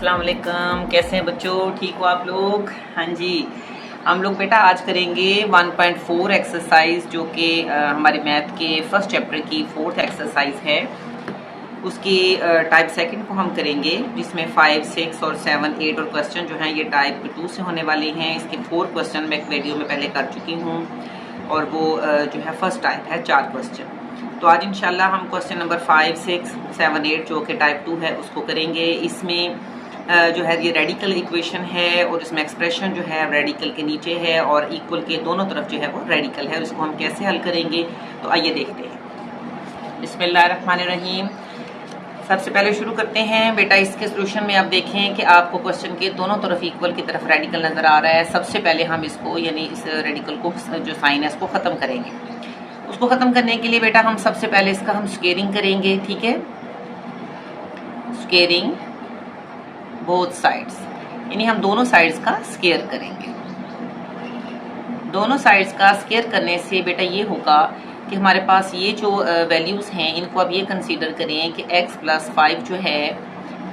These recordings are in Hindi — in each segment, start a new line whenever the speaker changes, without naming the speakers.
अस्सलाम वालेकुम। कैसे हैं बच्चों, ठीक हो आप लोग? हाँ जी, हम लोग बेटा आज करेंगे 1.4 एक्सरसाइज जो कि हमारे मैथ के फर्स्ट चैप्टर की 4th एक्सरसाइज है। उसकी टाइप सेकंड को हम करेंगे जिसमें 5, 6 और 7, 8 और क्वेश्चन जो हैं ये टाइप 2 से होने वाले हैं। इसके 4 क्वेश्चन मैं एक वीडियो में पहले कर चुकी हूँ और वो जो है फर्स्ट टाइप है 4 क्वेश्चन। तो आज इंशाल्लाह हम क्वेश्चन नंबर 5, 6, 7, 8 जो कि टाइप 2 है उसको करेंगे। इसमें जो है ये रेडिकल इक्वेशन है और इसमें एक्सप्रेशन जो है रेडिकल के नीचे है और इक्वल के दोनों तरफ जो है वो रेडिकल है। इसको हम कैसे हल करेंगे तो आइए देखते हैं। बिस्मिल्लाहिर्रहमानिर्रहीम। सबसे पहले शुरू करते हैं बेटा। इसके सोल्यूशन में आप देखें कि आपको क्वेश्चन के दोनों तरफ इक्वल की तरफ रेडिकल नजर आ रहा है। सबसे पहले हम इसको यानी इस रेडिकल को जो साइन है इसको खत्म करेंगे। उसको खत्म करने के लिए बेटा हम सबसे पहले इसका हम स्क्वेयरिंग करेंगे, ठीक है। स्क्वेयरिंग बोथ साइड्स यानी हम दोनों साइड्स का स्क्वायर करेंगे। दोनों साइड्स का स्क्वायर करने से बेटा ये होगा कि हमारे पास ये जो वैल्यूज हैं इनको अब ये कंसीडर करें कि x + 5 जो है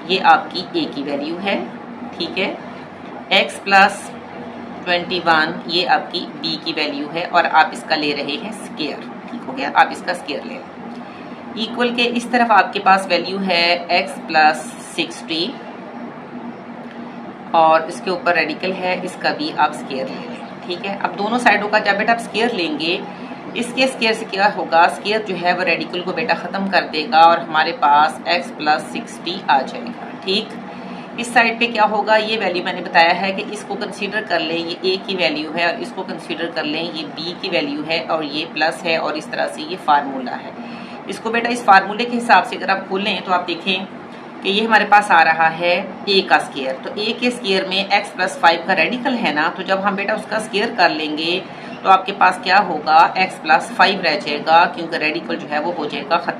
ये आपकी a की वैल्यू है, ठीक है। x + 21 ये आपकी b की वैल्यू है और आप इसका ले रहे हैं स्क्वायर, ठीक हो गया। आप इसका स्क्वायर ले रहे। इक्वल के इस तरफ आपके पास वैल्यू है x + 60 और इसके ऊपर रेडिकल है, इसका भी आप स्क्वायर ले लें, ठीक है। अब दोनों साइडों का जब बेटा आप स्क्वायर लेंगे, इसके स्क्वायर से क्या होगा, स्क्वायर जो है वो रेडिकल को बेटा खत्म कर देगा और हमारे पास x + 60 आ जाएगा, ठीक। इस साइड पे क्या होगा, ये वैल्यू मैंने बताया है कि इसको कंसीडर कर लें ये a की वैल्यू है और इसको कंसीडर कर लें ये b की वैल्यू है और ये प्लस है और इस तरह से ये फार्मूला है। इसको बेटा इस फार्मूले के हिसाब से अगर आप खोलें तो आप देखें कि ये हमारे पास आ रहा है a का स्क्वायर। तो a के स्क्वायर में x + 5 का रेडिकल है ना, तो जब हम बेटा उसका स्क्वायर कर लेंगे तो आपके पास क्या होगा, x + 5 रह जाएगा क्योंकि रेडिकल जो है वो हो जाएगा खत्म,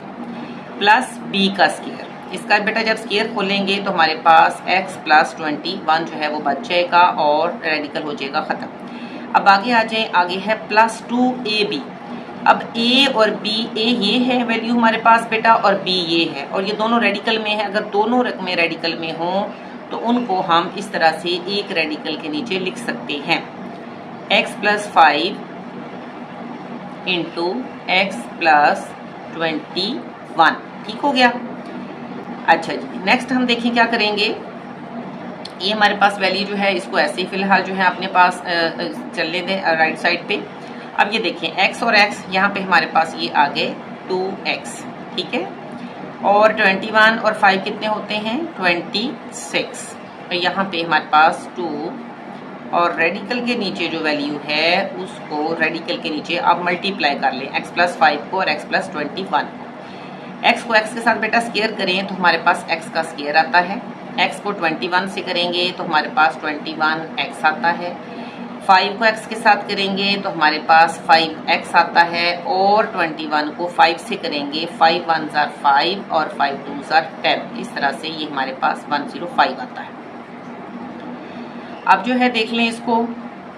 प्लस b का स्क्वायर। इसका बेटा जब स्क्वायर खोलेंगे तो हमारे पास x + 21 जो है वो बच जाएगा और रेडिकल हो जाएगा खत्म। अब आगे आ जाए, आगे है +2ab। अब a और b, a ये है वैल्यू हमारे पास बेटा और b ये है और ये दोनों रेडिकल में है। अगर दोनों में रेडिकल में हो तो उनको हम इस तरह से एक रेडिकल के नीचे लिख सकते हैं, x + 5 इंटू x + 21, ठीक हो गया। अच्छा जी, नेक्स्ट हम देखें क्या करेंगे। ये हमारे पास वैल्यू जो है इसको ऐसे ही फिलहाल जो है अपने पास चलने दें राइट साइड पे। अब ये देखें x और x यहाँ पे हमारे पास ये आ गए 2x, ठीक है। और 21 और 5 कितने होते हैं, 26। और यहाँ पे हमारे पास 2 और रेडिकल के नीचे जो वैल्यू है उसको रेडिकल के नीचे आप मल्टीप्लाई कर लें, x + 5 को और x + 21। x को x के साथ बेटा स्क्वायर करें तो हमारे पास x का स्क्वायर आता है। x को 21 से करेंगे तो हमारे पास 21x आता है। 5 को x के साथ करेंगे तो हमारे पास 5x आता है और 21 को 5 से करेंगे, 5 1 = 5 और 5 2 = 10। इस तरह से ये हमारे पास 105 आता है। अब जो है देख लें इसको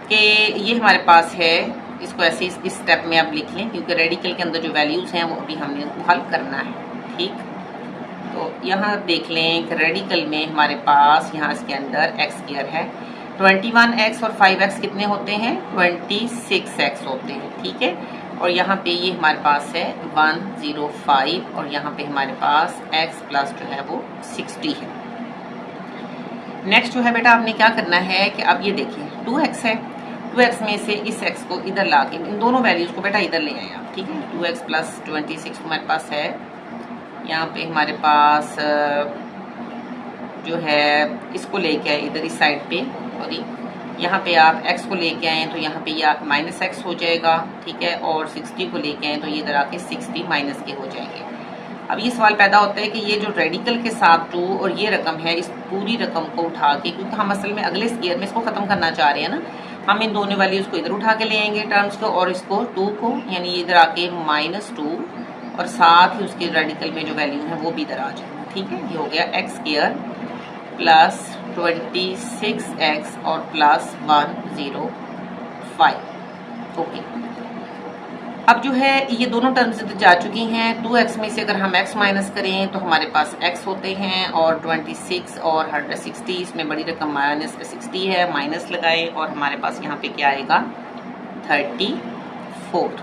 कि ये हमारे पास है, इसको ऐसे इस स्टेप में आप लिख लें क्योंकि रेडिकल के अंदर जो वैल्यूज हैं वो अभी हमने उनको हल करना है, ठीक। तो यहाँ देख लें कि रेडिकल में हमारे पास यहाँ इसके अंदर x² है। 21x और 5x कितने होते हैं, 26x होते हैं, ठीक है। और यहाँ पे ये हमारे पास है 105 और यहाँ पे हमारे पास x प्लस जो है वो 60 है। नेक्स्ट जो है बेटा आपने क्या करना है कि अब ये देखिए 2x है, 2x में से इस x को इधर ला के इन दोनों वैल्यूज को बेटा इधर ले आए आप, ठीक है। 2x + 26 हमारे पास है, यहाँ पे हमारे पास जो है इसको लेके आए इधर इस साइड पे और यहाँ पे आप x को लेके आए तो यहाँ पे ये -x हो जाएगा, ठीक है। और 60 को लेके आए तो ये इधर आके 60 माइनस के हो जाएंगे। अब ये सवाल पैदा होता है कि ये जो रेडिकल के साथ 2 और ये रकम है इस पूरी रकम को उठा के, क्योंकि हम असल में अगले स्क्वायर में इसको खत्म करना चाह रहे हैं ना, हम इन दोनों वैल्यूज को इधर उठा के ले आएंगे टर्म्स को और इसको 2 को यानी इधर आके -2 और साथ ही उसके रेडिकल में जो वैल्यू है वो भी इधर आ जाए, ठीक है। ये हो गया x² + 26x और +105, ओके। अब जो है ये दोनों टर्म्स जा चुकी हैं। 2x में से अगर हम x माइनस करें तो हमारे पास x होते हैं, और 26 और 160, इसमें बड़ी रकम माइनस 60 है, माइनस लगाएं और हमारे पास यहाँ पे क्या आएगा 34।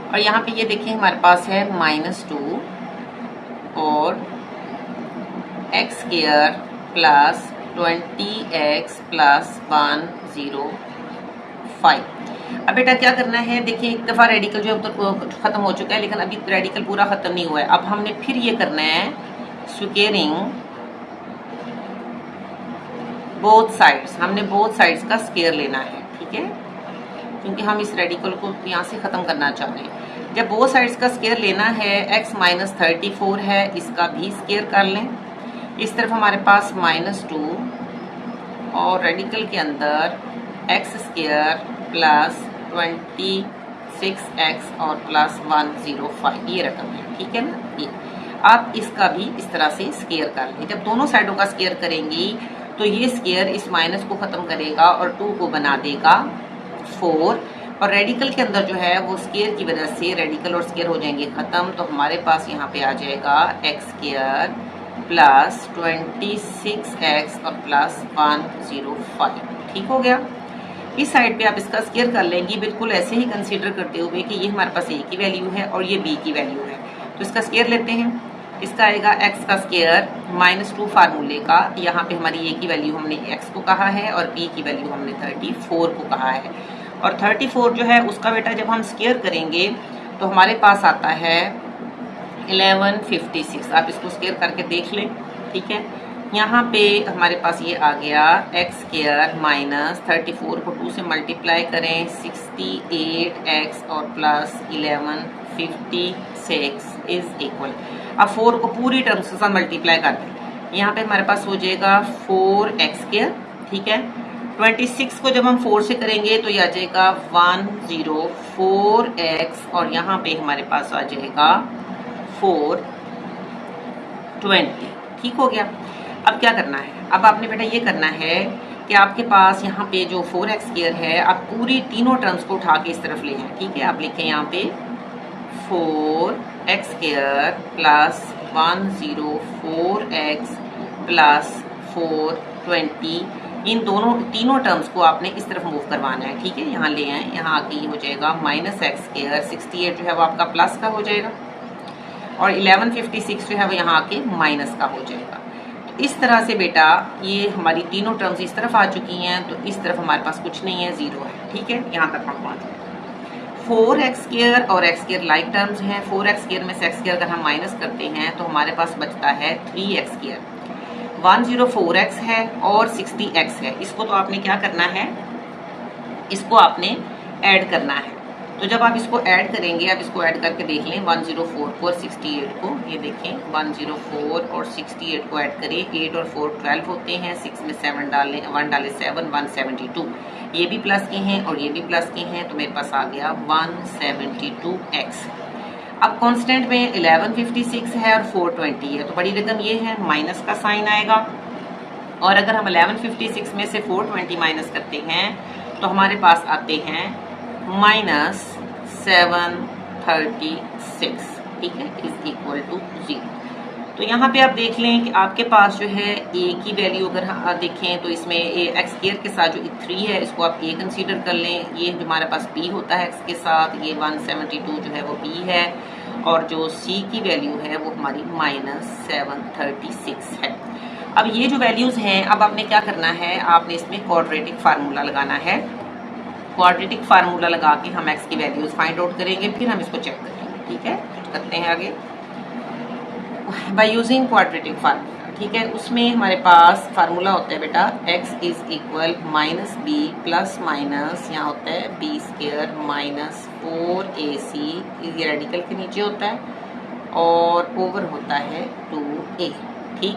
और यहाँ पे ये देखिए हमारे पास है -2 और x square plus 20x plus 105। अब बेटा क्या करना है, देखिए एक दफ़ा रेडिकल जो है तो ख़त्म हो चुका है, लेकिन अभी रेडिकल पूरा ख़त्म नहीं हुआ है। अब हमने फिर ये करना है स्क्वेयरिंग बोथ साइड्स, हमने बोथ साइड्स का स्क्वायर लेना है, ठीक है, क्योंकि हम इस रेडिकल को यहाँ से ख़त्म करना चाह रहे हैं। जब बोथ साइड्स का स्क्वायर लेना है, x माइनस 34 है, इसका भी स्क्वायर कर लें। इस तरफ हमारे पास -2 और रेडिकल के अंदर x स्क्वायर प्लस 26x और प्लस 105, ये रकम है, ठीक है ना। ये आप इसका भी इस तरह से स्क्वायर कर लें। जब दोनों साइडों का स्क्वायर करेंगी तो ये स्क्वायर इस माइनस को ख़त्म करेगा और 2 को बना देगा 4, और रेडिकल के अंदर जो है वो स्क्वायर की वजह से रेडिकल और स्क्वायर हो जाएंगे ख़त्म। तो हमारे पास यहाँ पे आ जाएगा x स्क्वायर प्लस 26x और प्लस 105, ठीक हो गया। इस साइड पे आप इसका स्क्वायर कर लेंगी, बिल्कुल ऐसे ही कंसीडर करते हुए कि ये हमारे पास a की वैल्यू है और ये b की वैल्यू है। तो इसका स्क्वायर लेते हैं, इसका आएगा x का स्क्वायर -2 फार्मूले का, यहाँ पे हमारी a की वैल्यू हमने x को कहा है और b की वैल्यू हमने 34 को कहा है। और 34 जो है उसका बेटा जब हम स्क्वायर करेंगे तो हमारे पास आता है 1156। आप इसको स्क्वायर करके देख लें, ठीक है। यहाँ पे हमारे पास ये आ गया x स्क्वायर माइनस 34 को 2 से मल्टीप्लाई करें 68x और प्लस 1156 इज इक्वल। अब 4 को पूरी टर्म्स के साथ मल्टीप्लाई कर दें, यहाँ पे हमारे पास हो जाएगा 4x स्क्वायर, ठीक है। 26 को जब हम 4 से करेंगे तो ये आ जाएगा 104x और यहाँ पे हमारे पास आ जाएगा 420, ठीक हो गया। अब क्या करना है, अब आपने बेटा ये करना है कि आपके पास यहाँ पे जो 4x स्क्वायर है, आप पूरी तीनों टर्म्स को उठा के इस तरफ ले आए, ठीक है। आप लिखें यहाँ पे 4x square plus 104x plus 420, इन तीनों टर्म्स को आपने इस तरफ मूव करवाना है, ठीक है। यहाँ ले आए, यहाँ आके ये हो जाएगा -x स्क्वायर 68 जो है वो आपका प्लस का हो जाएगा और 1156 जो है वो यहाँ आके माइनस का हो जाएगा। इस तरह से बेटा ये हमारी तीनों टर्म्स इस तरफ आ चुकी हैं, तो इस तरफ हमारे पास कुछ नहीं है, 0 है, ठीक है। यहाँ तक हम पहुँच गए। 4x स्क्वायर और x स्क्वायर लाइक टर्म्स हैं। 4x स्क्वायर में से x स्क्वायर अगर हम माइनस करते हैं तो हमारे पास बचता है 3x स्क्वायर। 104x है और 60x है, इसको तो आपने क्या करना है, इसको आपने ऐड करना है। तो जब आप इसको ऐड करेंगे, आप इसको ऐड करके देख लें 104 को और 68 को, ये देखें 104 और 68 को ऐड करें, 8 और 4 12 होते हैं, 6 में 7 डालें, 1 डालें 7, 172, ये भी प्लस के हैं और ये भी प्लस के हैं, तो मेरे पास आ गया 172x। अब कांस्टेंट में 1156 है और 420 है, तो बड़ी रकम ये है, माइनस का साइन आएगा। और अगर हम 1156 में से 420 माइनस करते हैं तो हमारे पास आते हैं -736, ठीक है, इज इक्वल टू 0। तो यहाँ पे आप देख लें कि आपके पास जो है a की वैल्यू अगर देखें तो इसमें x स्क्वायर के साथ जो 3 है इसको आप a कंसीडर कर लें, ये जो हमारे पास b होता है x के साथ, ये 172 जो है वो b है, और जो c की वैल्यू है वो हमारी -736 है। अब ये जो वैल्यूज हैं, अब आपने क्या करना है, आपने इसमें क्वाड्रेटिक फार्मूला लगाना है। क्वाड्रेटिक फार्मूला लगा के हम x की वैल्यूज फाइंड आउट करेंगे, फिर हम इसको चेक करेंगे, ठीक है। करते हैं आगे बाय यूजिंग क्वाड्रेटिक फार्मूला, ठीक है। उसमें हमारे पास फार्मूला होता है बेटा x is equal -b plus minus यहाँ होता है b स्क्वायर माइनस 4ac, ये रेडिकल के नीचे होता है, और ओवर होता है 2a, ठीक।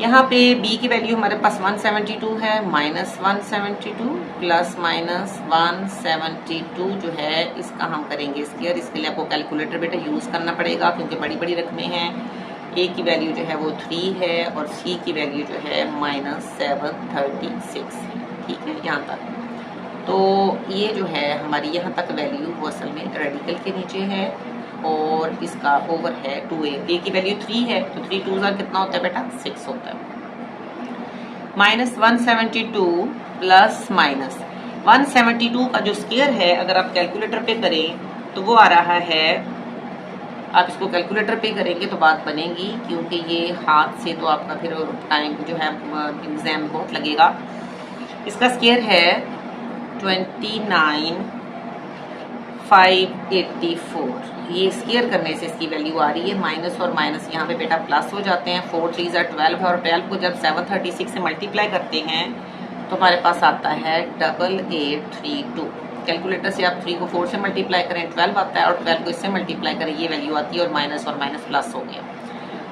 यहाँ पे b की वैल्यू हमारे पास 172 है, -172 प्लस -172 जो है इसका हम करेंगे स्क्वायर। इसके लिए आपको कैलकुलेटर बेटा यूज़ करना पड़ेगा क्योंकि बड़ी बड़ी रकमें हैं। a की वैल्यू जो है वो 3 है और c की वैल्यू जो है -736 है, ठीक है, यहाँ तक। तो ये जो है हमारी यहाँ तक वैल्यू वो असल में रेडिकल के नीचे है और इसका ओवर है 2a। a की वैल्यू 3 है तो 3 2 कितना होता है बेटा 6 होता है। -172 प्लस माइनस 172 का जो स्क्वायर है अगर आप कैलकुलेटर पे करें तो वो आ रहा है, आप इसको कैलकुलेटर पे करेंगे तो बात बनेगी, क्योंकि ये हाथ से तो आपका फिर टाइम जो है एग्जाम बहुत लगेगा। इसका स्क्वायर है 29,584। ये स्क्वायर करने से इसकी वैल्यू आ रही है माइनस और माइनस यहाँ पे बेटा प्लस हो जाते हैं। 4 3 12 है और 12 को जब 736 से मल्टीप्लाई करते हैं तो हमारे पास आता है 8832। कैलकुलेटर से आप 3 को 4 से मल्टीप्लाई करें 12 आता है और 12 को इससे मल्टीप्लाई करें ये वैल्यू आती है और माइनस प्लस हो गया।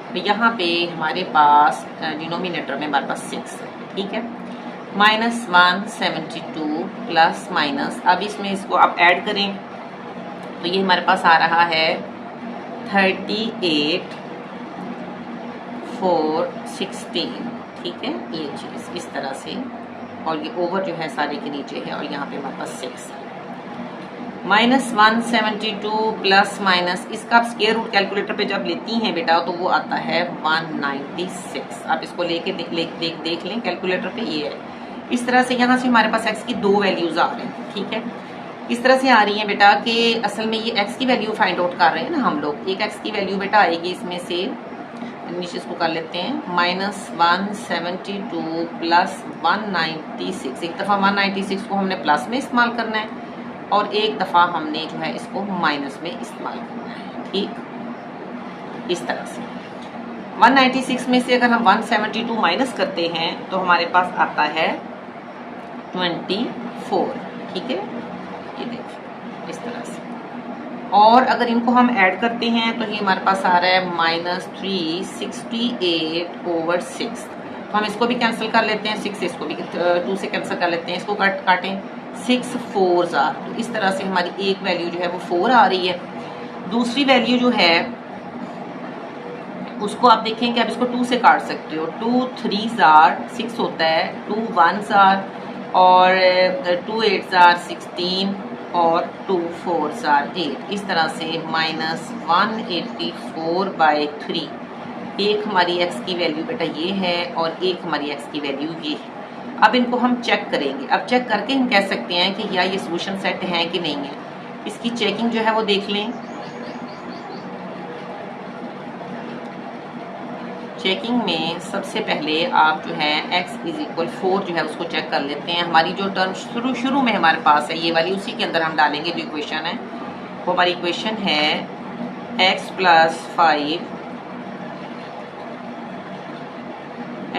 तो यहाँ पे हमारे पास डिनोमिनेटर में हमारे पास 6 है, ठीक है। -172 प्लस माइनस, अब इसमें इसको आप ऐड करें तो ये हमारे पास आ रहा है 38,416, ठीक है। ये चीज़ इस तरह से, और ये ओवर जो है सारे के नीचे है और यहाँ पे हमारे पास 6 है। -172 प्लस माइनस इसका आप स्क्वायर रूट कैलकुलेटर पे जब लेती हैं बेटा तो वो आता है 196। आप इसको लेके देख लें कैलकुलेटर पे, ये है। इस तरह से यहाँ से हमारे पास x की 2 वैल्यूज आ रहे हैं, ठीक है। इस तरह से आ रही है बेटा कि असल में ये x की वैल्यू फाइंड आउट कर रहे हैं ना हम लोग। एक x की वैल्यू बेटा आएगी इसमें से, नीचे इसको कर लेते हैं, -172 प्लस 196। एक दफ़ा 196 को हमने प्लस में इस्तेमाल करना है और एक दफ़ा हमने जो है इसको माइनस में इस्तेमाल करना है, ठीक। इस तरह से 196 में से अगर हम 172 माइनस करते हैं तो हमारे पास आता है 24, ठीक है। ये देखिए इस तरह से, और अगर इनको हम ऐड करते हैं तो ये हमारे पास आ रहा है -368/6। तो हम इसको भी कैंसिल कर लेते हैं, 6 इसको भी 2 से कैंसिल कर लेते हैं, इसको काटें 6 4 आर। तो इस तरह से हमारी एक वैल्यू जो है वो 4 आ रही है। दूसरी वैल्यू जो है उसको आप देखें कि आप इसको 2 से काट सकते हो। 2 3 आर 6 होता है, 2 1 आर और 2 8 आर 16 और 2 4 आर 8। इस तरह से -184/3। एक हमारी x की वैल्यू बेटा ये है और एक हमारी x की वैल्यू ये है। अब इनको हम चेक करेंगे। अब चेक करके हम कह सकते हैं कि या ये सॉल्यूशन सेट है कि नहीं है। इसकी चेकिंग जो है वो देख लें। चेकिंग में सबसे पहले आप जो है x = 4 जो है उसको चेक कर लेते हैं। हमारी जो टर्म शुरू में हमारे पास है ये वाली, उसी के अंदर हम डालेंगे जो इक्वेशन है। वो हमारी इक्वेशन है x + 5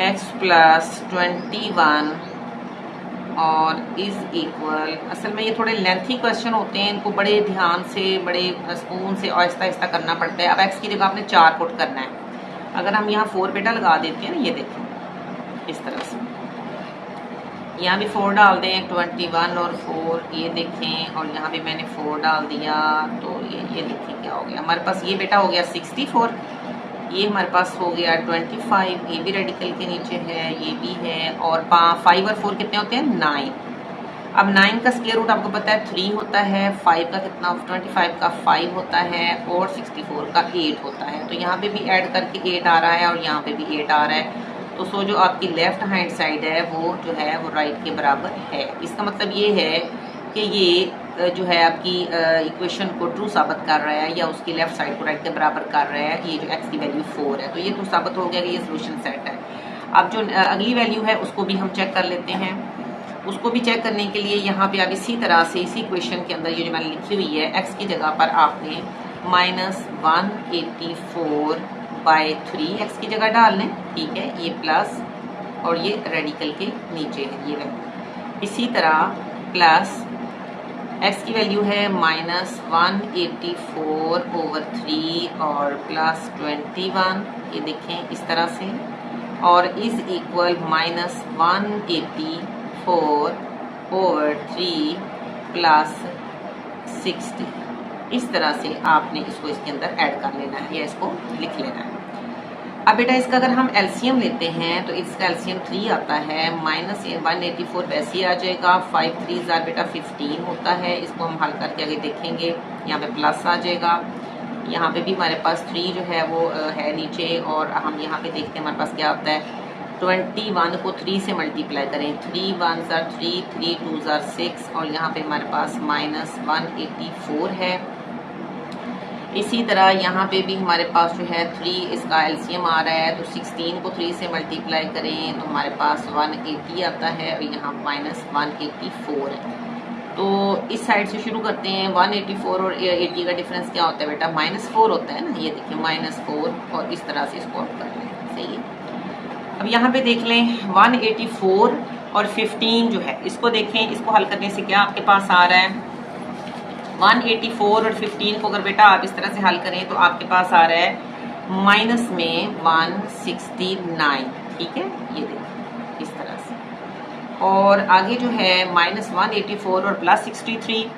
x + 21 और = असल में ये थोड़े लेंथी क्वेश्चन होते हैं, इनको बड़े ध्यान से, बड़े सुकून से आहिस्ता आहिस्ता करना पड़ता है। अब x की जगह आपने 4 पुट करना है। अगर हम यहाँ 4 बेटा लगा देते हैं ना, ये देखें इस तरह से, यहाँ भी 4 डाल दें, 21 और 4, ये देखें, और यहाँ भी मैंने 4 डाल दिया तो ये देखें क्या हो गया हमारे पास। ये बेटा हो गया 64, ये हमारे पास हो गया 25, ये भी रेडिकल के नीचे है, ये भी है, और 5 और 4 कितने होते हैं 9। अब 9 का स्क्वायर रूट आपको पता है 3 होता है, 5 का कितना 25 का 5 होता है और 64 का 8 होता है। तो यहाँ पे भी ऐड करके 8 आ रहा है और यहाँ पे भी 8 आ रहा है। तो सो जो आपकी लेफ्ट हैंड साइड है वो जो है वो राइट के बराबर है। इसका मतलब ये है कि ये जो है आपकी इक्वेशन को ट्रू साबित कर रहा है या उसकी लेफ्ट साइड को राइट के बराबर कर रहा है। ये जो x की वैल्यू 4 है तो ये तो साबित हो गया कि ये सोल्यूशन सेट है। अब जो अगली वैल्यू है उसको भी हम चेक कर लेते हैं। उसको भी चेक करने के लिए यहाँ पे आप इसी तरह से इसी इक्वेशन के अंदर ये जो मैंने लिखी हुई है x की जगह पर आपने -184/3 x की जगह डाल लें, ठीक है। ये प्लस और ये रेडिकल के नीचे है ये वैल्यू। इसी तरह प्लस x की वैल्यू है -184/3 और प्लस 21, ये देखें इस तरह से, और = -184/3 प्लस 60। इस तरह से आपने इसको इसके अंदर ऐड कर लेना है या इसको लिख लेना है। अब बेटा इसका अगर हम एलसीएम लेते हैं तो इसका एलसीएम 3 आता है, माइनस 184 वैसे ही आ जाएगा, 5 3 जार बेटा 15 होता है। इसको हम हल करके आगे देखेंगे, यहाँ पे प्लस आ जाएगा, यहाँ पे भी हमारे पास 3 जो है वो है नीचे, और हम यहाँ पे देखते हैं हमारे पास क्या होता है। 21 को 3 से मल्टीप्लाई करें, 3 1 जार 3, 3 2 जार 6, और यहाँ पे हमारे पास माइनस 184 है। इसी तरह यहाँ पे भी हमारे पास जो है 3 इसका एलसीएम आ रहा है, तो 16 को 3 से मल्टीप्लाई करें तो हमारे पास 180 आता है, और यहाँ माइनस 184 है। तो इस साइड से शुरू करते हैं। 184 और 80 का डिफरेंस क्या होता है बेटा, -4 होता है ना, ये देखिए -4, और इस तरह से इसको आप कर लें, सही है। अब यहाँ पे देख लें 184 और 15 जो है, इसको देखें, इसको हल करने से क्या आपके पास आ रहा है, 184 और 15 को अगर बेटा आप इस तरह से हल करें तो आपके पास आ रहा है माइनस में 169, ठीक है, ये देखिए इस तरह से। और आगे जो है -184 और +63,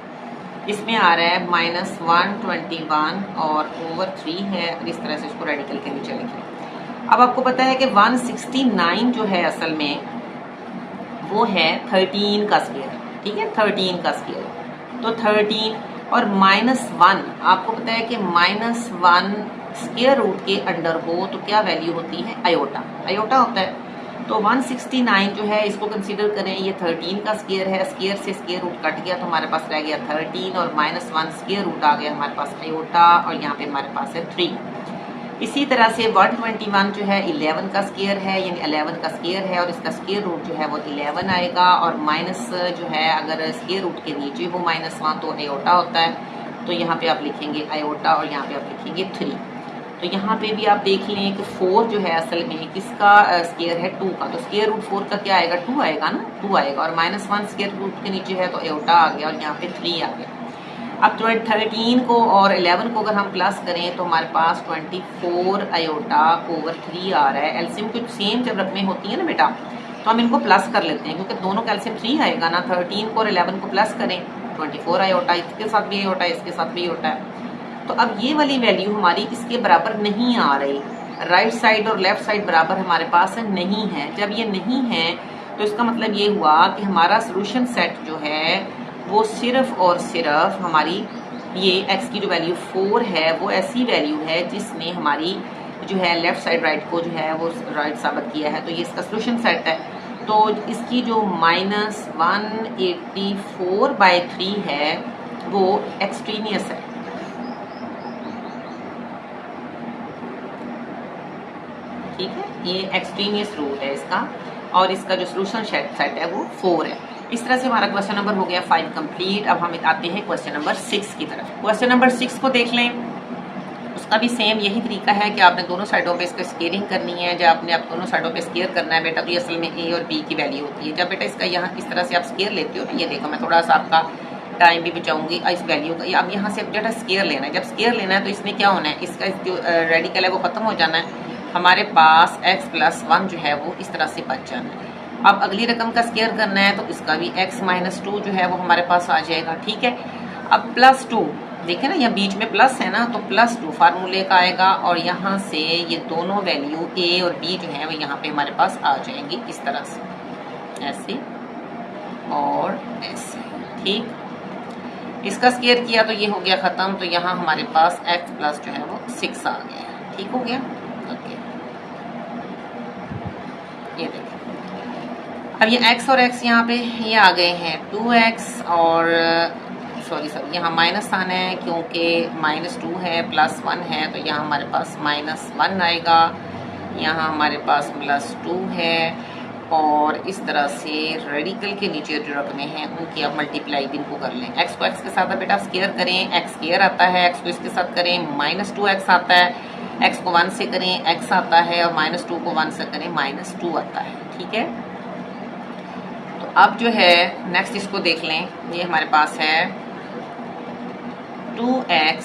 इसमें आ रहा है -121 और ओवर 3 है, और इस तरह से इसको रेडिकल के नीचे लिखें। अब आपको पता है कि 169 जो है असल में वो है 13 का स्क्वायर, ठीक है, 13 का स्क्वायर। तो 13 और -1, आपको पता है कि -1 स्क्वायर रूट के अंडर हो तो क्या वैल्यू होती है, आयोटा, आयोटा होता है। तो 169 जो है इसको कंसीडर करें, ये 13 का स्क्वायर है, स्क्वायर से स्क्वायर रूट कट गया तो हमारे पास रह गया 13, और -1 स्क्वायर रूट आ गया हमारे पास आयोटा, और यहाँ पे हमारे पास है 3। इसी तरह से 121 जो है 11 का स्क्वायर है, यानी 11 का स्क्वायर है, और इसका स्क्वायर रूट जो है वो 11 आएगा, और माइनस जो है अगर स्क्वायर रूट के नीचे वो -1 तो आयोटा होता है, तो यहाँ पे आप लिखेंगे आयोटा, और यहाँ पे आप लिखेंगे 3। तो यहाँ पे भी आप देख लें कि 4 जो है असल में किसका स्क्वायर है, 2 का, तो स्क्वायर रूट 4 का क्या आएगा, 2 आएगा ना, 2 आएगा, और -1 स्क्वायर रूट के नीचे है तो आयोटा आ गया, और यहाँ पे 3 आ गया। अब 13 को और 11 को अगर हम प्लस करें तो हमारे पास 24 आयोटा ओवर 3 आ रहा है। एलसीएम कुछ सेम जब रकमें होती है ना बेटा, तो हम इनको प्लस कर लेते हैं, क्योंकि दोनों का एलसीएम 3 आएगा ना। 13 को और 11 को प्लस करें, 24 आयोटा, इसके साथ भी आयोटा, इसके साथ भी आयोटा है। तो अब ये वाली वैल्यू हमारी इसके बराबर नहीं आ रही, राइट साइड और लेफ्ट साइड बराबर हमारे पास नहीं है। जब ये नहीं है तो इसका मतलब ये हुआ कि हमारा सोल्यूशन सेट जो है वो सिर्फ और सिर्फ हमारी ये x की जो वैल्यू 4 है वो ऐसी वैल्यू है जिसने हमारी जो है लेफ्ट साइड राइट को जो है वो राइट साबित किया है, तो ये इसका सोल्यूशन सेट है। तो इसकी जो -184/3 है वो एक्सट्रीनियस है, ठीक है, ये एक्सट्रीनियस रूट है इसका, और इसका जो सोल्यूशन सेट है वो 4 है। इस तरह से हमारा क्वेश्चन नंबर हो गया 5 कंप्लीट। अब हम आते हैं क्वेश्चन नंबर 6 की तरफ। क्वेश्चन नंबर 6 को देख लें, उसका भी सेम यही तरीका है कि आपने दोनों साइडों पे इसका स्केयरिंग करनी है। जब आपने आप दोनों साइडों पे स्केयर करना है बेटा, तो ये असल में a और b की वैल्यू होती है। जब बेटा इसका यहाँ इस तरह से आप स्केयर लेते हो, ये देखो मैं थोड़ा सा आपका टाइम भी बचाऊंगी इस वैल्यू का। अब यहाँ से बेटा स्केयर लेना है, जब स्केयर लेना है तो इसमें क्या होना है, इसका जो रेडिकल है वो खत्म हो जाना है, हमारे पास x+1 जो है वो इस तरह से बच जाना है। अब अगली रकम का स्केयर करना है तो इसका भी x-2 जो है वो हमारे पास आ जाएगा, ठीक है। अब +2 देखें ना, यहाँ बीच में प्लस है ना, तो +2 फार्मूले का आएगा, और यहाँ से ये दोनों वैल्यू a और b जो है वो यहाँ पे हमारे पास आ जाएंगी इस तरह से, ऐसे और ऐसे, ठीक। इसका स्केयर किया तो ये हो गया खत्म, तो यहाँ हमारे पास x+ जो है वो 6 आ गया, ठीक हो गया, ओके। ये देखिए अब ये x और x यहाँ पे ये आ गए हैं 2x, और सॉरी यहाँ माइनस आना है क्योंकि -2 है +1 है, तो यहाँ हमारे पास -1 आएगा, यहाँ हमारे पास +2 है, और इस तरह से रेडिकल के नीचे जो रकमें हैं उनकी आप मल्टीप्लाई भी इनको कर लें। x को x के साथ बेटा स्केयर करें, x स्केयर आता है, x को इसके साथ करें -2x आता है, x को 1 से करें x आता है, और -2 को 1 से करें -2 आता है, ठीक है। तो अब जो है नेक्स्ट इसको देख लें, ये हमारे पास है 2x,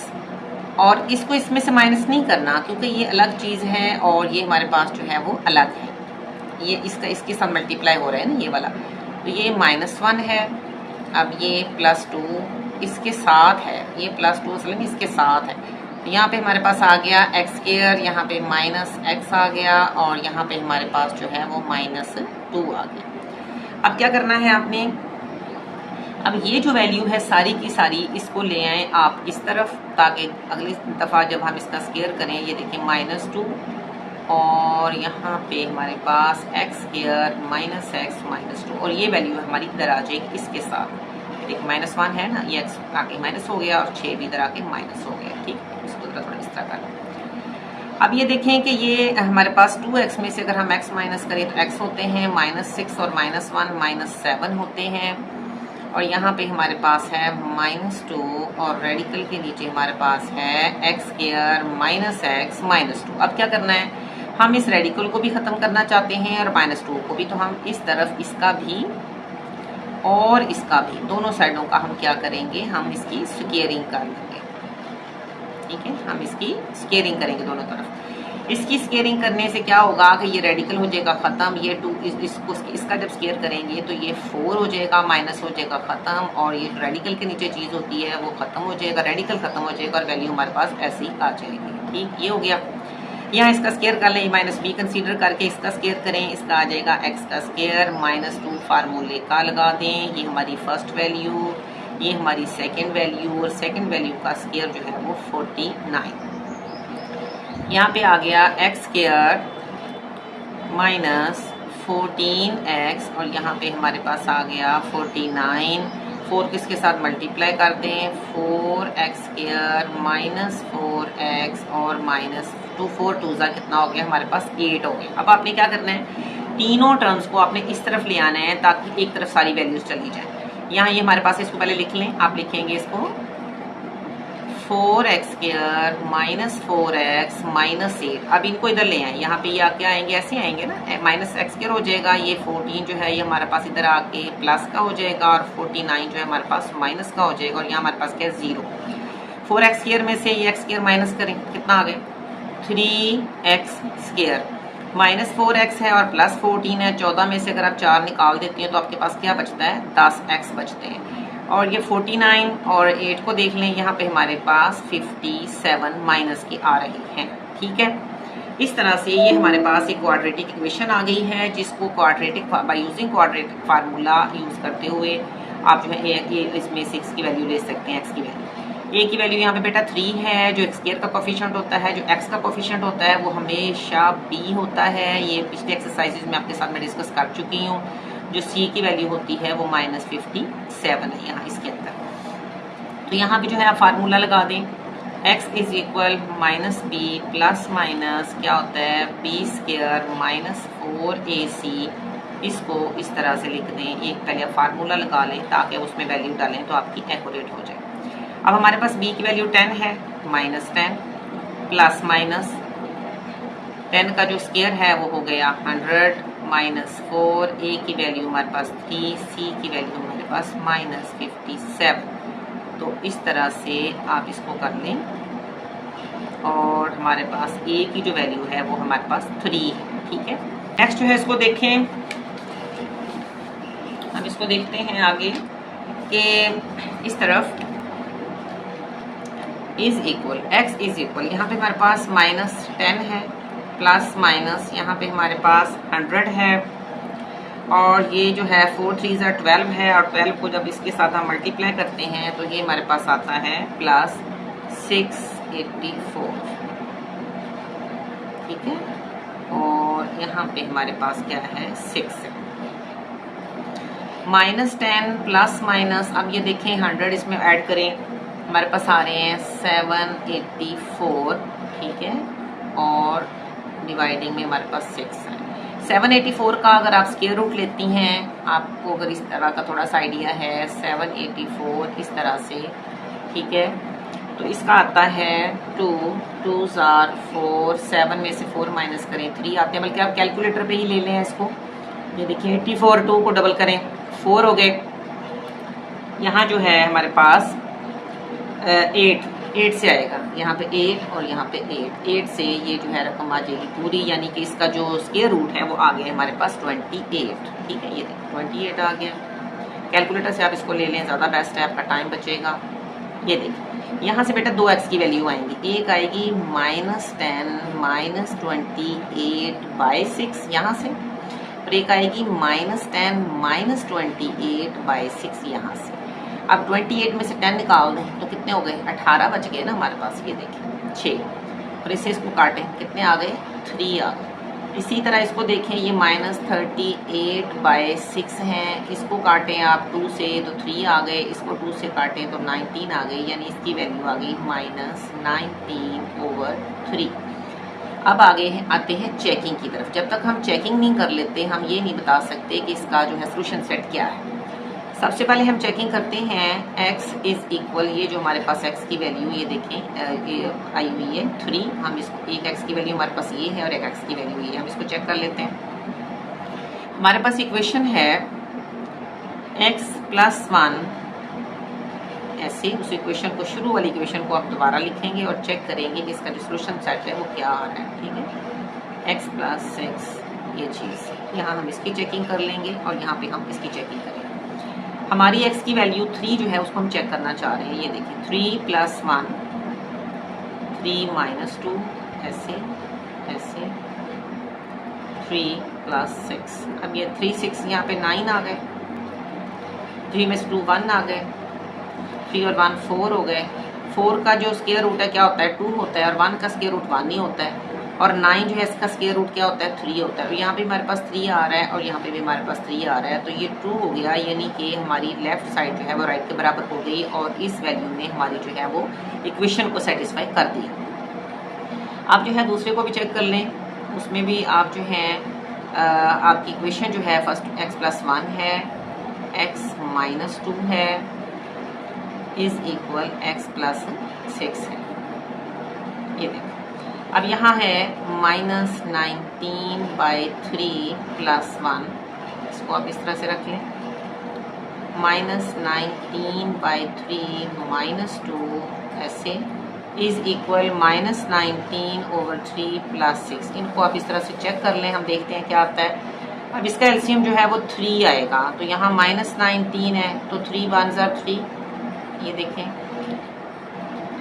और इसको इसमें से माइनस नहीं करना क्योंकि ये अलग चीज़ है, और ये हमारे पास जो है वो अलग है, ये इसका इसके साथ मल्टीप्लाई हो रहा है ना ये वाला, तो ये -1 है। अब ये +2 इसके साथ है, ये +2 असल में इसके साथ है, तो यहाँ पे हमारे पास आ गया एक्स स्क्वायर, यहाँ पे माइनस एक्स आ गया और यहाँ पे हमारे पास जो है वो -2 आ गया। अब क्या करना है आपने, अब ये जो वैल्यू है सारी की सारी इसको ले आए आप इस तरफ, ताकि अगली दफ़ा जब हम इसका स्क्वायर करें, ये देखिए -2 और यहाँ पे हमारे पास एक्स स्क्वायर -x -2 और ये वैल्यू हमारी इधर आ जाएगी इसके साथ। देखिए -1 है ना, ये एक्स आके माइनस हो गया और 6 भी इधर आके माइनस हो गया। ठीक, इसको थोड़ा इस तरह कर। अब ये देखें कि ये हमारे पास 2x में से अगर हम x माइनस करें तो x होते हैं -6 और -1 -7 होते हैं और यहाँ पे हमारे पास है -2 और रेडिकल के नीचे हमारे पास है एक्स स्क्वायर -x -2। अब क्या करना है, हम इस रेडिकल को भी ख़त्म करना चाहते हैं और -2 को भी, तो हम इस तरफ इसका भी और इसका भी, दोनों साइडों का हम क्या करेंगे, हम इसकी स्क्वेयरिंग कर लेंगे। ठीक है, हम इसकी स्क्वेयरिंग करेंगे दोनों तरफ। इसकी स्क्वेयरिंग करने से क्या होगा कि ये रेडिकल हो जाएगा ख़त्म, ये 2 इसका जब स्क्वेयर करेंगे तो ये 4 हो जाएगा, माइनस हो जाएगा ख़त्म और ये रेडिकल के नीचे चीज़ होती है वो ख़त्म हो जाएगा, रेडिकल ख़त्म हो जाएगा और वैल्यू हमारे पास ऐसे ही आ जाएगी। ठीक, ये हो गया। यहाँ इसका स्क्वायर कर लें, -b कंसीडर करके इसका स्क्वायर करें, इसका आ जाएगा x का स्क्वायर -2 फार्मूले का लगा दें। ये हमारी फर्स्ट वैल्यू, ये हमारी सेकंड वैल्यू और सेकंड वैल्यू का स्क्वायर जो है वो 49। यहाँ पे आ गया x स्क्वायर -14x और यहाँ पे हमारे पास आ गया 49। 4 किसके साथ मल्टीप्लाई कर दें, 4x स्क्वायर -4x और -2 4 2 कितना हो गया हमारे पास 8 हो गया। अब आपने क्या करना है, तीनों टर्म्स को आपने इस तरफ ले आना है ताकि एक तरफ सारी वैल्यूज चली जाए। यहाँ ये हमारे पास, इसको पहले लिख लें, आप लिखेंगे इसको 4x स्क्वायर -4x -8। अब इनको इधर ले आए, यहाँ पे ये क्या आएंगे, ऐसे आएंगे ना, -x स्क्वायर हो जाएगा, ये 14 जो है ये हमारे पास इधर आके प्लस का हो जाएगा और 49 जो है हमारे पास माइनस का हो जाएगा और यहाँ हमारे पास क्या है 0। 4x स्क्वायर में से ये x स्क्वायर माइनस करें, कितना आ गया 3x स्क्वायर, -4x है और +14 है, 14 में से अगर आप 4 निकाल देते हैं तो आपके पास क्या बचता है 10x बचते हैं। और ये 49 और 8 को देख लें, यहाँ पे हमारे पास 57 माइनस की आ रही हैं। ठीक है, इस तरह से ये हमारे पास एक क्वाड्रेटिक इक्वेशन आ गई है, जिसको quadratic by using quadratic formula use करते हुए आप जो है इसमें 6 की वैल्यू ले सकते हैं, x की वैल्यू। a की वैल्यू यहाँ पे बेटा 3 है, जो x स्क्वायर का कोफिशिएंट होता है, जो x का कोफिशिएंट होता है वो हमेशा b होता है। ये पिछले एक्सरसाइजेज में आपके साथ मैं डिस्कस कर चुकी हूँ। जो c की वैल्यू होती है वो -57 है यहाँ इसके अंदर। तो यहाँ पे जो है आप फार्मूला लगा दें, x is equal -b plus minus क्या होता है b स्क्वायर -4ac। इसको इस तरह से लिख दें, एक पहले आप फार्मूला लगा लें ताकि उसमें वैल्यू डालें तो आपकी एक्यूरेट हो जाए। अब हमारे पास b की वैल्यू 10 है, -10 प्लस माइनस 10 का जो स्क्वायर है वो हो गया 100 -4, a की वैल्यू हमारे पास 3, c की वैल्यू हमारे पास -57। तो इस तरह से आप इसको कर लें और हमारे पास a की जो वैल्यू है वो हमारे पास 3 है। ठीक है, नेक्स्ट जो है इसको देखें, हम इसको देखते हैं आगे कि इस तरफ is equal x is equal, यहाँ पे हमारे पास -10 है प्लस माइनस यहाँ पे हमारे पास 100 है और ये जो है 4 3 12 है और 12 को जब इसके साथ हम मल्टीप्लाई करते हैं तो ये हमारे पास आता है +684। ठीक है, और यहाँ पे हमारे पास क्या है 6 है। -10 प्लस माइनस, अब ये देखें 100 इसमें ऐड करें, हमारे पास आ रहे हैं 784। ठीक है, और डिवाइडिंग में हमारे पास 6 है। 784 का अगर आप स्क्वायर रूट लेती हैं, आपको अगर इस तरह का थोड़ा सा आइडिया है, 784 इस तरह से, ठीक है, तो इसका आता है 2 2s are 4, 7 में से 4 माइनस करें 3 आते हैं, बल्कि आप कैलकुलेटर पे ही ले लें इसको। ये देखिए 84, 2 को डबल करें 4 हो गए। यहाँ जो है हमारे पास 8 से आएगा, यहाँ पे 8 और यहाँ पे 8 से ये जो है रकम आ जाएगी पूरी, यानी कि इसका जो स्क्वायर रूट है वो आ गया हमारे पास 28। ठीक है, ये 28 आ गया। कैलकुलेटर से आप इसको ले लें, ज़्यादा बेस्ट है, आपका टाइम बचेगा। ये देखिए यहाँ से बेटा 2x की वैल्यू आएंगी, एक आएगी -10 -28/6 यहाँ से, और एक आएगी -10 -28/6 यहाँ से। अब 28 में से 10 निकाल दें तो कितने हो गए, 18 बच गए ना हमारे पास, ये देखिए 6, और इससे इसको काटें कितने आ गए, 3 आ गए। इसी तरह इसको देखें, ये -38/6 हैं, इसको काटें आप 2 से तो 3 आ गए, इसको 2 से काटें तो 19 आ गई, यानी इसकी वैल्यू आ गई -19/3। अब आगे आते हैं चेकिंग की तरफ। जब तक हम चेकिंग नहीं कर लेते हम ये नहीं बता सकते कि इसका जो है सोल्यूशन सेट क्या है। सबसे पहले हम चेकिंग करते हैं, x इज इक्वल, ये जो हमारे पास x की वैल्यू ये देखें ये आई हुई है 3, हम इसको एक x की वैल्यू हमारे पास ये है और एक x की वैल्यू ये है, हम इसको चेक कर लेते हैं। हमारे पास इक्वेशन है x + 1, ऐसे उस इक्वेशन को, शुरू वाली इक्वेशन को आप दोबारा लिखेंगे और चेक करेंगे कि इसका जो सोल्यूशन सेट है वो क्या आ रहा है। ठीक है, x + 6 ये चीज़, यहाँ हम इसकी चेकिंग कर लेंगे और यहाँ पे हम इसकी चेकिंग करेंगे। हमारी x की वैल्यू 3 जो है उसको हम चेक करना चाह रहे हैं, ये देखिए 3 + 1 3 - 2 ऐसे ऐसे 3 + 6, अब ये 3 6 यहाँ पे 9 आ गए, 3 में से 2 1 आ गए, 3 और 1 4 हो गए। 4 का जो स्क्वायर रूट है क्या होता है, 2 होता है, और 1 का स्क्वायर रूट 1 ही होता है, और 9 जो है इसका स्क्वायर रूट क्या होता है, 3 होता है। यहाँ पे हमारे पास 3 आ रहा है और यहाँ पे भी हमारे पास 3 आ रहा है, तो ये ट्रू हो गया, यानी कि हमारी लेफ्ट साइड जो है वो राइट के बराबर हो गई, और इस वैल्यू ने हमारी जो है वो इक्वेशन को सेटिस्फाई कर दिया। आप जो है दूसरे को भी चेक कर लें, उसमें भी आप जो है आपकी इक्वेशन जो है फर्स्ट x + 1 है, x - 2 है, इज इक्वल x + 6 है, ये देखिए। अब यहाँ है -19/3 + 1, इसको आप इस तरह से रख लें, -19/3 - 2 ऐसे इज इक्वल -19/3 + 6। इनको आप इस तरह से चेक कर लें, हम देखते हैं क्या आता है। अब इसका एलसीएम जो है वो 3 आएगा, तो यहाँ -19 है तो 3 × 1 = 3, ये देखें,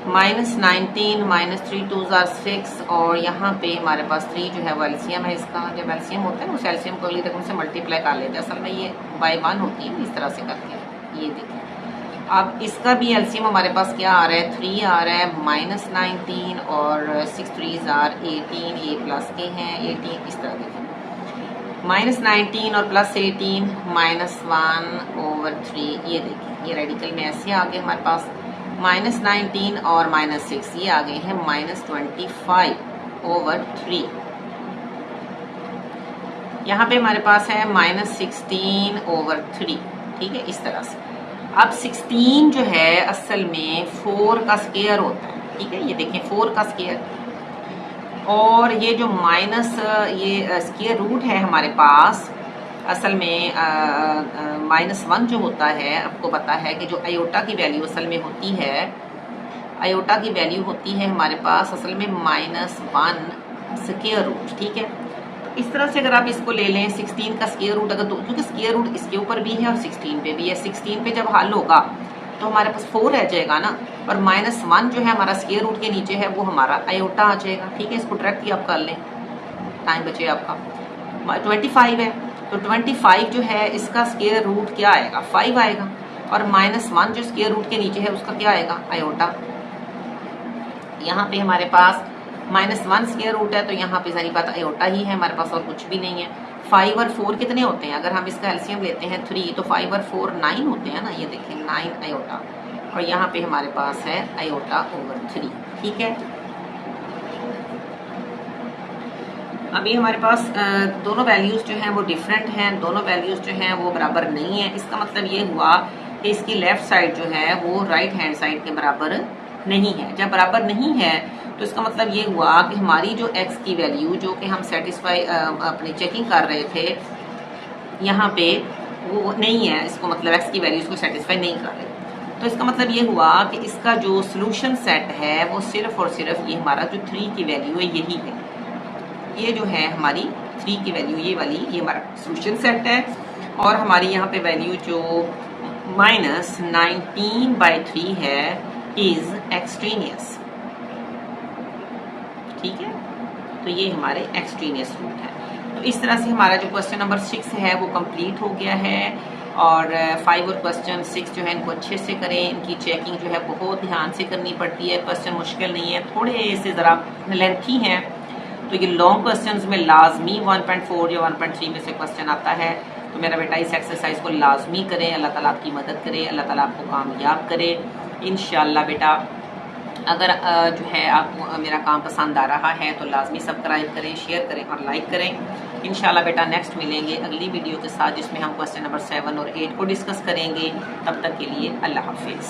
-19 - 3 2 = 6, और यहाँ पे हमारे पास 3 जो है वो एलसीएम है इसका। जब एलसीएम होता है उस एलसीएम को अगली रकम से मल्टीप्लाई कर लेते हैं, असल में ये बाय 1 होती है, इस तरह से करके, ये देखें। अब इसका भी एलसीएम हमारे पास क्या आ रहा है, 3 आ रहा है, -19 और 6 3 = 18, ये प्लस के हैं 18, इस तरह देखें, -19 और +18 -1/3, ये देखें, ये रेडिकल में ऐसे आ गए हमारे पास, -19 और -6 ये आ गए हैं -25/3। यहाँ पे हमारे पास है -16/3, ठीक है, इस तरह से। अब 16 जो है असल में 4 का स्क्वायर होता है, ठीक है, ये देखें 4 का स्क्वायर, और ये जो माइनस ये स्क्वायर रूट है हमारे पास, असल में -1 जो होता है, आपको पता है कि जो आयोटा की वैल्यू असल में होती है, आयोटा की वैल्यू होती है हमारे पास असल में -1 स्क्वायर रूट, ठीक है। इस तरह से अगर आप इसको ले लें 16 का स्क्वायर रूट, अगर क्योंकि स्क्वायर रूट इसके ऊपर भी है और 16 पे भी है, 16 पे जब हल होगा तो हमारे पास 4 रह जाएगा ना, और -1 जो है हमारा स्क्वायर रूट के नीचे है वो हमारा आयोटा आ जाएगा, ठीक है। इसको डायरेक्टली आप कर लें, टाइम बचे आपका। 25 है तो 25 जो है इसका स्क्वायर रूट क्या आएगा, 5 आएगा, और -1 जो स्क्वायर रूट के नीचे है उसका क्या आएगा, आयोटा। यहाँ पे हमारे पास -1 स्क्वायर रूट है तो यहाँ पे सारी बात आयोटा ही है हमारे पास, और कुछ भी नहीं है। 5 और 4 कितने होते हैं, अगर हम इसका एलसीएम लेते हैं 3, तो 5 और 4 9 होते हैं ना, ये देखें 9 आयोटा, और यहाँ पे हमारे पास है आयोटा/3, ठीक है। अभी हमारे पास दोनों वैल्यूज जो हैं वो डिफरेंट हैं, दोनों वैल्यूज जो हैं वो बराबर नहीं है। इसका मतलब ये हुआ कि इसकी लेफ्ट साइड जो है वो राइट हैंड साइड के बराबर नहीं है। जब बराबर नहीं है तो इसका मतलब ये हुआ कि हमारी जो x की वैल्यू जो कि हम सेटिस्फाई अपनी चेकिंग कर रहे थे यहाँ पे वो नहीं है, इसको मतलब x की वैल्यू इसको सेटिस्फाई नहीं कर रहे। तो इसका मतलब ये हुआ कि इसका जो सोल्यूशन सेट है वो सिर्फ और सिर्फ ये हमारा जो 3 की वैल्यू है यही है, ये जो है हमारी 3 की वैल्यू ये वाली, ये हमारा सोल्यूशन सेट है। और हमारी यहाँ पे वैल्यू जो -19/3 है इज एक्सट्रेनियस। ठीक है, तो ये हमारे एक्सट्रेनियस रूट है। तो इस तरह से हमारा जो क्वेश्चन नंबर 6 है वो कंप्लीट हो गया है। और 5 और क्वेश्चन 6 जो है इनको अच्छे से करें, इनकी चेकिंग जो है बहुत ध्यान से करनी पड़ती है। क्वेश्चन मुश्किल नहीं है, थोड़े से ज़रा लेंथी हैं। तो ये लॉन्ग क्वेश्चंस में लाजमी 1.4 या 1.3 में से क्वेश्चन आता है। तो मेरा बेटा इस एक्सरसाइज को लाजमी करें। अल्लाह ताला आपकी मदद करे, अल्लाह ताला आपको कामयाब करे इंशाल्लाह। बेटा अगर जो है आपको मेरा काम पसंद आ रहा है तो लाजमी सब्सक्राइब करें, शेयर करें और लाइक करें। इंशाल्लाह बेटा नेक्स्ट मिलेंगे अगली वीडियो के साथ, जिसमें हम क्वेश्चन नंबर 7 और 8 को डिस्कस करेंगे। तब तक के लिए अल्लाह हाफिज़।